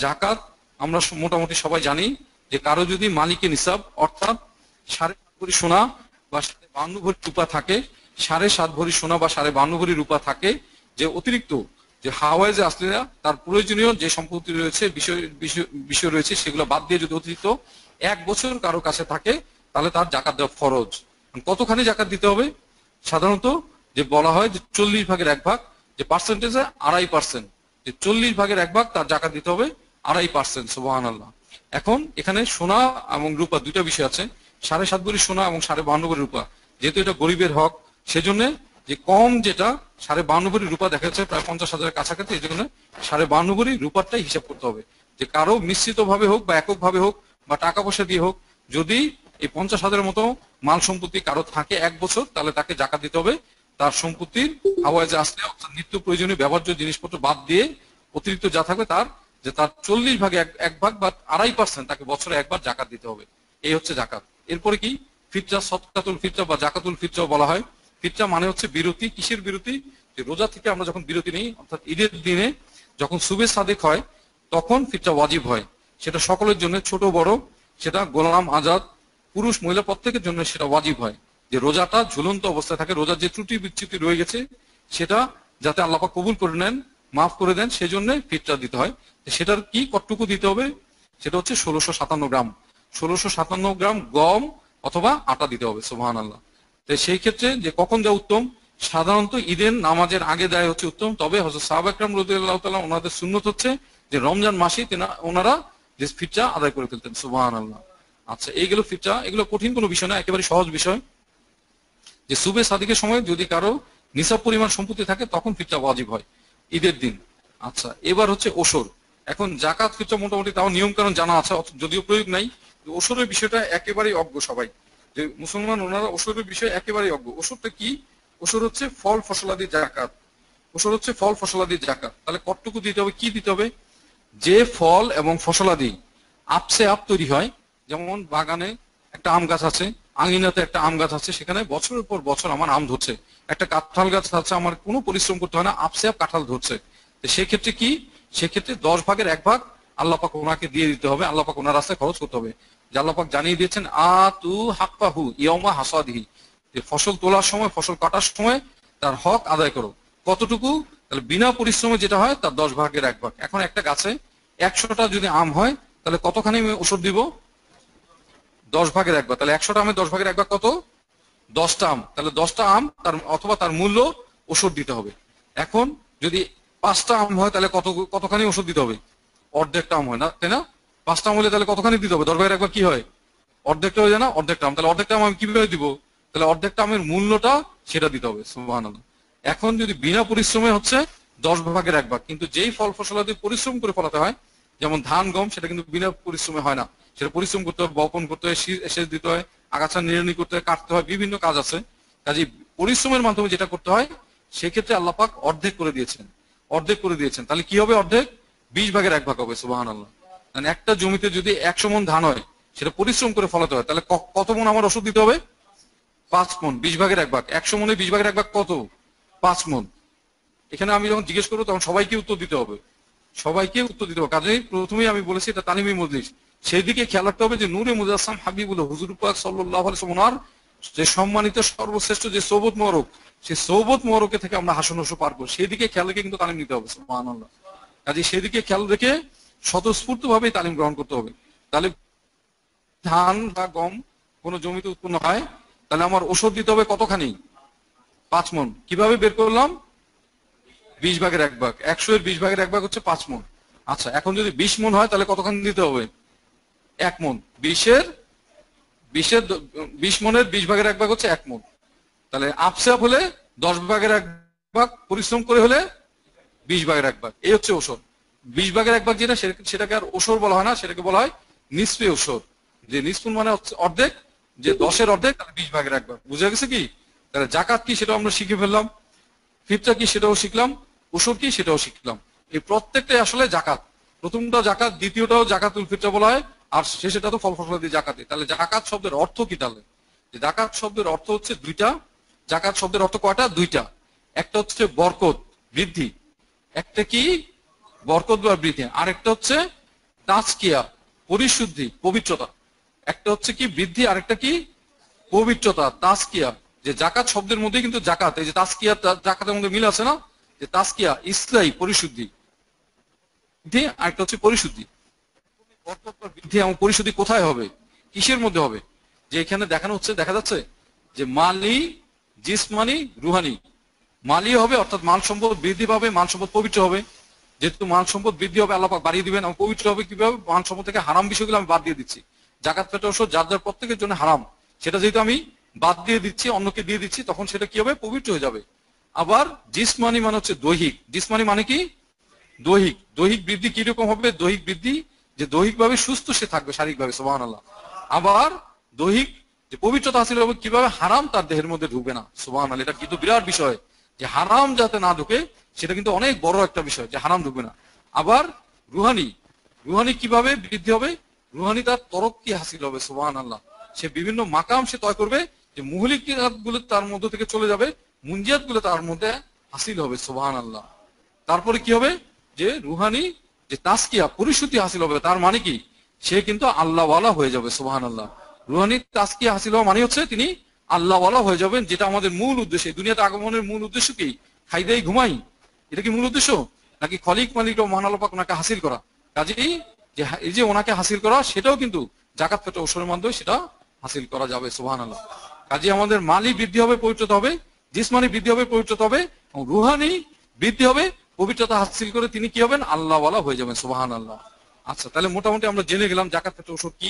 জাকাত আমরা মোটামুটি সবাই জানি যে কারো যদি মালিকের নিসাব অর্থাৎ 7.5 ভরি সোনা বা 52 ভরি রূপা থাকে, 7.5 ভরি সোনা বা 52 ভরি রূপা থাকে, যে অতিরিক্ত যে হাওয়ায় যে আসলে তার প্রয়োজনীয় যে সম্পত্তি রয়েছে বিষয় রয়েছে সেগুলো বাদ দিয়ে যদি অতিরিক্ত 1 বছর কারো কাছে থাকে তাহলে তার জাকাত দেওয়া ফরজ। কতখানি জাকাত দিতে হবে? সাধারণত যে বলা হয় যে 40 ভাগের 1 ভাগ, যে পার্সেন্টেজে 2.5%, যে 40 ভাগের 1 ভাগ তার জাকাত দিতে হবে 2.5%। সুবহানাল্লাহ। এখন এখানে সোনা এবং রূপা দুইটা বিষয় আছে। 7.5 ভরি সোনা এবং 52.5 ভরি রূপা, যেহেতু এটা গরিবের হক সেজন্য যে কম যেটা 52.5 ভরি রূপা দেখা যাচ্ছে প্রায় 50,000-এর কাছাকাছি, এই জন্য 52.5 ভরি রূপারটাই হিসাব করতে হবে। যে কারো মিশ্রিত ভাবে হোক বা একক ভাবে হোক বা টাকা পয়সা দিয়ে হোক, যদি এই 50,000-এর মতো মাল সম্পত্তি কারো থাকে 1 বছর, তাহলে তাকে জাকাত দিতে হবে তার সম্পত্তির হাওয়ায় যে আসলে নিত্য প্রয়োজনীয় ব্যবহার্য জিনিসপত্র বাদ দিয়ে অতিরিক্ত যা থাকবে তার 40 ভাগে 1 ভাগ বা 2.5% তাকে বছরে একবার জাকাত দিতে হবে। এই হচ্ছে জাকাত। এরপরে কি ফিতরা, সদকাতুল ফিতরা বা জাকাতুল ফিতরা বলা হয়। ফিতরা মানে হচ্ছে বিরতি। কিসের বিরতি? যে রোজা থেকে আমরা যখন বিরতি নেই, অর্থাৎ ঈদের দিনে যখন সুবে সাদেক হয় তখন ফিতরা ওয়াজিব হয়। সেটা সকলের জন্য, ছোট বড়, সেটা গোলাম আজাদ, পুরুষ মহিলা প্রত্যেকের জন্য সেটা ওয়াজিব হয়। যে রোজাটা ঝুলন্ত অবস্থায় থাকে, রোজার যে ত্রুটি বিচ্যুতি রয়ে গেছে সেটা যাতে আল্লাহ পাক কবুল করে নেন, মাফ করে দেন, সেজন্য ফিতরা দিতে হয়। সেটার কি কতটুকু দিতে হবে? সেটা হচ্ছে 1657 গ্রাম। 1657 গ্রাম গম অথবা আটা দিতে হবে। সুবহানাল্লাহ। তো সেই ক্ষেত্রে যে কখন দেওয়া উত্তম? সাধারণত ঈদের নামাজের আগে দেয় হচ্ছে উত্তম। তবে হযরত সাহাবা একরাম রাদিয়াল্লাহু তাআলা ওনাদের সুন্নত হচ্ছে যে রমজান মাসে ওনারা যে ফিতরা আদায় করে ফেলতেন। সুবহানাল্লাহ। আচ্ছা, এইগুলো ফিতরা, এগুলো কঠিন কোনো বিষয় না, একেবারে সহজ বিষয়। যে সুবে সাদিকের সময় যদি কারো নিসাব পরিমাণ সম্পত্তি থাকে তখন ফিতরা ওয়াজিব হয় ঈদের দিন। আচ্ছা, এবার হচ্ছে ওসর। এখন জাকাত ফিতরা মোটামুটি তাও নিয়ম কানুন জানা আছে, যদিও প্রয়োগ নাই। ওসরের বিষয়টা একেবারেই অজ্ঞ সবাই, যে মুসলমান ওনারা ওসরের বিষয়ে একেবারেই অজ্ঞ। ওসরটা কি? ওসর হচ্ছে ফল ফসলাদি জাকাত। ওসর হচ্ছে ফল ফসলাদি জাকাত। তাহলে কতটুকু দিতে হবে, কি দিতে হবে? যে ফল এবং ফসলাদি আপসে আপ তৈরি হয়, যেমন বাগানে একটা আম গাছ আছে, আঙিনাতে একটা আম গাছ আছে, সেখানে বছরের পর বছর আমার আম ধরছে। একটা কাঁঠাল গাছ আছে, আমার কোনো পরিশ্রম করতে হয় না, আপসে আপ কাঁঠাল ধরছে। সেক্ষেত্রে কি? সেক্ষেত্রে 10 ভাগের 1 ভাগ আল্লাহ পাক ওনাকে দিয়ে দিতে হবে, আল্লাহ পাক ওনার রাস্তায় খরচ করতে হবে। যে আল্লাহ পাক জানিয়ে দিয়েছেন আতু হাক্কাহু ইয়াউমা হাসাদিহি, যে ফসল তোলার সময়, ফসল কাটার সময় তার হক আদায় করো। কতটুকু? তাহলে বিনা পরিশ্রমে যেটা হয় তার 10 ভাগের 1 ভাগ। এখন একটা গাছে 100টা যদি আম হয় তাহলে কতখানি ওষুধ দিব? 10 ভাগের 1 ভাগ। তাহলে 100টা আমের 10 ভাগের 1 ভাগ কত? 10টা আম। তাহলে 10টা আম তার অথবা তার মূল্য ওষুধ দিতে হবে। এখন যদি 5টা আম হয় তাহলে কতখানি ওষুধ দিতে হবে? অর্ধেকটা আম হয় না, তাই না? 5টা আম হলে তাহলে কতখানি দিতে হবে? 10 ভাগের 1 ভাগ কি হয়? অর্ধেকটা হয়ে যায় না? অর্ধেকটা আম। তাহলে অর্ধেকটা আম আমি কিভাবে দিব? তাহলে অর্ধেকটা আমের মূল্যটা সেটা দিতে হবে। সুবহানাল্লাহ। এখন যদি বিনা পরিশ্রমে হচ্ছে 10 ভাগের 1 ভাগ, কিন্তু যেই ফল ফসলাদি পরিশ্রম করে ফলাতে হয়, যেমন ধান গম, সেটা কিন্তু বিনা পরিশ্রমে হয় না। সেটা পরিশ্রম করতে হয়, বপন করতে হয়, সেচ দিতে হয়, আগাছা নিড়ানি করতে হয়, কাটতে হয়, বিভিন্ন কাজ আছে। কাজে পরিশ্রমের মাধ্যমে যেটা করতে হয় সেক্ষেত্রে আল্লাহ পাক অর্ধেক করে দিয়েছেন, অর্ধেক করে দিয়েছেন। তাহলে কি হবে? অর্ধেক 20 ভাগের 1 ভাগ হবে। সুবহানাল্লাহ। মানে একটা জমিতে যদি 100 মণ ধান হয়, সেটা পরিশ্রম করে ফলাতে হয়, তাহলে কত মণ আমার ওষুধ দিতে হবে? 5 মণ। 20 ভাগের 1 ভাগ। 100 মণে 20 ভাগের 1 ভাগ কত? 5 মণ। এখানে আমি যখন জিজ্ঞেস করবো তখন সবাইকে উত্তর দিতে হবে, সবাইকে উত্তর দিতে হবে। কাজেই প্রথমেই আমি বলেছি এটা তালিমি মজলিস, সেই দিকে খেয়াল রাখতে হবে যে নূরে মুজাসসাম হাবিবুল্লাহ হুজুর পাক সাল্লাল্লাহু আলাইহি ওয়াসাল্লাম যে সম্মানিত সর্বশ্রেষ্ঠ যে সোবত মোবারক, সেই সোবত মোবারকে থেকে আমরা হাসন হসু পার করব, সেই দিকে খেয়াল রেখে কিন্তু তালিম নিতে হবে। সুবহানাল্লাহ। কাজেই সেই দিকে খেয়াল রেখে স্বতঃস্ফূর্ত ভাবে তালিম গ্রহণ করতে হবে। তাহলে ধান বা গম কোন জমিতে উৎপন্ন হয়, তাহলে আমার ওষুধ দিতে হবে কতখানি? 5 মণ। কিভাবে বের করলাম? 20 ভাগের 1 ভাগ। 100 এর 20 ভাগের 1 ভাগ হচ্ছে 5 মণ। আচ্ছা, এখন যদি 20 মণ হয় তাহলে কতখানি দিতে হবে? 1 মণ। 20 মণের 20 ভাগের 1 ভাগ হচ্ছে 1 মণ। তাহলে আপসাপ হলে 10 ভাগের 1 ভাগ, পরিশ্রম করে হলে 20 ভাগের 1 ভাগ। এই হচ্ছে ওষর। 20 ভাগের 1 ভাগ যেটা, সেটাকে আর ওষর বলা হয় না, সেটাকে বলা হয় নিসফে ওষর। যে নিসফুন মানে হচ্ছে অর্ধেক, যে 10-এর অর্ধেক, তাহলে 20 ভাগের 1 ভাগ। বুঝা গেছে কি? তাহলে জাকাত কি সেটাও আমরা শিখে ফেললাম, ফিতরা কি সেটাও শিখলাম, ওষর কি সেটাও শিখলাম। এই প্রত্যেকটাই আসলে জাকাত। প্রথমটা জাকাত, দ্বিতীয়টাও জাকাতুল ফিতরা বলা হয়, আর শেষেটা তো ফল ফসলাদি জাকাতে। তাহলে জাকাত শব্দের অর্থ কি? তাহলে জাকাত শব্দের অর্থ হচ্ছে দুইটা। জাকাত শব্দের অর্থ কয়টা? দুইটা। একটা হচ্ছে বরকত, বৃদ্ধি। একটা কি? বরকত বা বৃদ্ধি, আরেকটা হচ্ছে তাজকিয়া, পরিশুদ্ধি, পবিত্রতা। একটা হচ্ছে কি বৃদ্ধি, আরেকটা কি পবিত্রতা, তাজকিয়া। যে জাকাত শব্দের মধ্যে কিন্তু জাকাত, এই যে তাজকিয়া জাকাতের মধ্যে মিল আছে না, যে তাজকিয়া ইসলাই পরিশুদ্ধি, আরেকটা হচ্ছে পরিশুদ্ধি। বরকত বা বৃদ্ধি এবং পরিশুদ্ধি কোথায় হবে, কিসের মধ্যে হবে? যে এখানে দেখানো হচ্ছে, দেখা যাচ্ছে যে মালি, জিসমানি, রুহানি। মালি হবে অর্থাৎ মাল সম্পদ বৃদ্ধি পাবে, মাল সম্পদ পবিত্র হবে। যেহেতু মাল সম্পদ বৃদ্ধি হবে, আল্লাহ পাক বাড়িয়ে দিবেন। এবং পবিত্র হবে কিভাবে? মাল সম্পদ থেকে হারাম বিষয়গুলো আমি বাদ দিয়ে দিচ্ছি। জাকাত ফেতর ওসব যার যার প্রত্যেকের জন্য হারাম, সেটা যেহেতু আমি বাদ দিয়ে দিচ্ছি, অন্যকে দিয়ে দিচ্ছি, তখন সেটা কি হবে? পবিত্র হয়ে যাবে। আবার জিসমানি মানে হচ্ছে দৈহিক, জিসমানি মানে কি দৈহিক। দৈহিক বৃদ্ধি কিরকম হবে? দৈহিক বৃদ্ধি যে দৈহিক ভাবে সুস্থ সে থাকবে, শারীরিক ভাবে, সুবহানাল্লাহ। আবার দৈহিক যে পবিত্রতা হাসিল হবে কিভাবে? হারাম তার দেহের মধ্যে ঢুকবে না, সুবহানাল্লাহ। এটা কিন্তু বিরাট বিষয়, যে হারাম যাতে না ঢুকে, সেটা কিন্তু অনেক বড় একটা বিষয়, যে হারাম ঢুকবে না। আবার রুহানি, রুহানি কিভাবে বৃদ্ধি হবে? রুহানি তার তরক্কি হাসিল হবে, সুবহানাল্লাহ। সে বিভিন্ন মাকাম সে তয় করবে, যে মুহলিকাত গুলো তার মধ্য থেকে চলে যাবে, মুনজিয়াত গুলো তার মধ্যে হাসিল হবে, সুবহানাল্লাহ। তারপরে কি হবে? যে রুহানি যে তাজকিয়া, পরিশুদ্ধি হাসিল হবে। তার মানে কি? সে কিন্তু আল্লাহওয়ালা হয়ে যাবে, সুবহানাল্লাহ। রুহানি তাজকিয়া হাসিল হওয়া মানে হচ্ছে তিনি আল্লাহওয়ালা হয়ে যাবেন, যেটা আমাদের মূল উদ্দেশ্য। এই দুনিয়াতে আগমনের মূল উদ্দেশ্য কি? খাই দেই ঘুমাই, এটা কি মূল উদ্দেশ্য? নাকি খলিক মালিক ও মহান আল্লাহ পাক ওনাকে হাসিল করা? কাজেই যে এই যে ওনাকে হাসিল করা, সেটাও কিন্তু জাকাত ফেতর ওসরের মাধ্যমে সেটা হাসিল করা যাবে, সুবহানাল্লাহ। কাজে আমাদের মালি বৃদ্ধি হবে, পবিত্রতা হবে, জিসমানি বৃদ্ধি হবে, পবিত্রতা হবে, এবং রুহানি বৃদ্ধি হবে, পবিত্রতা হাসিল করে তিনি কি হবেন? আল্লাহওয়ালা হয়ে যাবেন, সুবহানাল্লাহ। আচ্ছা, তাহলে মোটামুটি আমরা জেনে গেলাম জাকাত ফেতর ওসর কি,